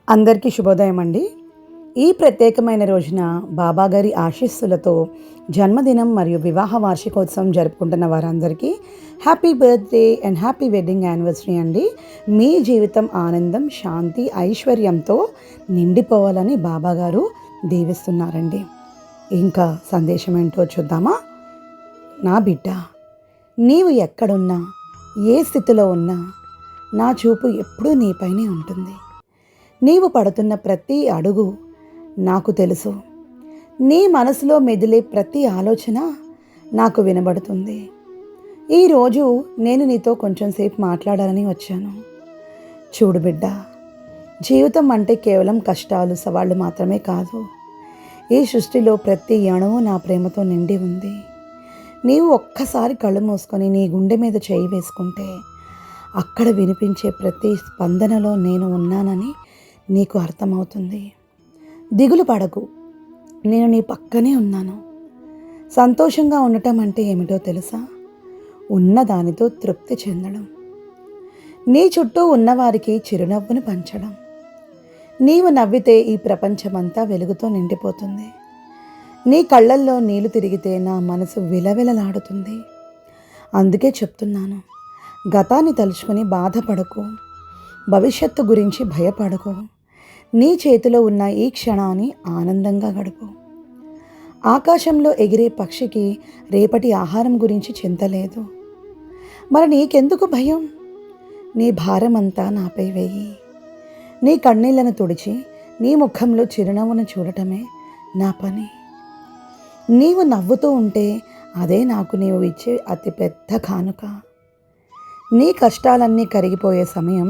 అందరికీ శుభోదయం అండి. ఈ ప్రత్యేకమైన రోజున బాబాగారి ఆశీస్సులతో జన్మదినం మరియు వివాహ వార్షికోత్సవం జరుపుకుంటున్న వారందరికీ happy birthday and happy wedding anniversary అండి. మీ జీవితం ఆనందం, శాంతి, ఐశ్వర్యంతో నిండిపోవాలని బాబాగారు దీవిస్తున్నారండి. ఇంకా సందేశం ఏంటో చూద్దామా? నా బిడ్డ, నీవు ఎక్కడున్నా, ఏ స్థితిలో ఉన్నా నా చూపు ఎప్పుడూ నీపైనే ఉంటుంది. నీవు పడుతున్న ప్రతి అడుగు నాకు తెలుసు. నీ మనసులో మెదిలే ప్రతి ఆలోచన నాకు వినబడుతుంది. ఈరోజు నేను నీతో కొంచెం సేపు మాట్లాడాలని వచ్చాను. చూడు బిడ్డ, జీవితం అంటే కేవలం కష్టాలు, సవాళ్ళు మాత్రమే కాదు. ఈ సృష్టిలో ప్రతి అణువు నా ప్రేమతో నిండి ఉంది. నీవు ఒక్కసారి కళ్ళు మూసుకొని నీ గుండె మీద చేయి వేసుకుంటే అక్కడ వినిపించే ప్రతి స్పందనలో నేను ఉన్నానని నీకు అర్థమవుతుంది. దిగులు పడకు, నేను నీ పక్కనే ఉన్నాను. సంతోషంగా ఉండటం అంటే ఏమిటో తెలుసా? ఉన్నదానితో తృప్తి చెందడం, నీ చుట్టూ ఉన్నవారికి చిరునవ్వును పంచడం. నీవు నవ్వితే ఈ ప్రపంచమంతా వెలుగుతో నిండిపోతుంది. నీ కళ్ళల్లో నీళ్లు తిరిగితే నా మనసు విలవిలలాడుతుంది. అందుకే చెప్తున్నాను, గతాన్ని తలుచుకొని బాధపడకు, భవిష్యత్తు గురించి భయపడకు. నీ చేతిలో ఉన్న ఈ క్షణాన్ని ఆనందంగా గడుపు. ఆకాశంలో ఎగిరే పక్షికి రేపటి ఆహారం గురించి చింత లేదు. మరి నీకెందుకు భయం? నీ భారమంతా నాపై వేయి. నీ కన్నీళ్లను తుడిచి నీ ముఖంలో చిరునవ్వును చూడటమే నా పని. నీవు నవ్వుతూ ఉంటే అదే నాకు నీవు ఇచ్చే అతిపెద్ద కానుక. నీ కష్టాలన్నీ కరిగిపోయే సమయం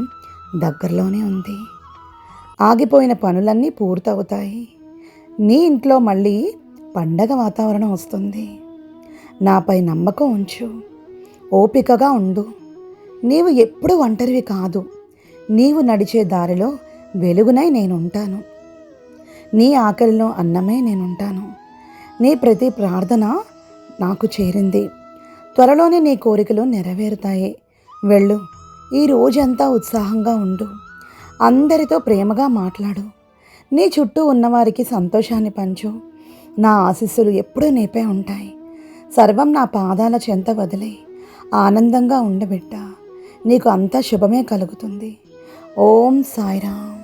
దగ్గరలోనే ఉంది. ఆగిపోయిన పనులన్నీ పూర్తవుతాయి. నీ ఇంట్లో మళ్ళీ పండగ వాతావరణం వస్తుంది. నాపై నమ్మకం ఉంచు, ఓపికగా ఉండు. నీవు ఎప్పుడు ఒంటరివి కాదు. నీవు నడిచే దారిలో వెలుగునై నేనుంటాను. నీ ఆకలిలో అన్నమే నేనుంటాను. నీ ప్రతి ప్రార్థన నాకు చేరింది. త్వరలోనే నీ కోరికలు నెరవేరుతాయి. వెళ్ళు. ఈ రోజంతా ఉత్సాహంగా ఉండు. అందరితో ప్రేమగా మాట్లాడు. నీ చుట్టూ ఉన్నవారికి సంతోషాన్ని పంచు. నా ఆశీస్సులు ఎప్పుడూ నీపై ఉంటాయి. సర్వం నా పాదాల చెంత వదిలే ఆనందంగా ఉండబెట్ట. నీకు అంతా శుభమే కలుగుతుంది. ఓం సాయిరామ్.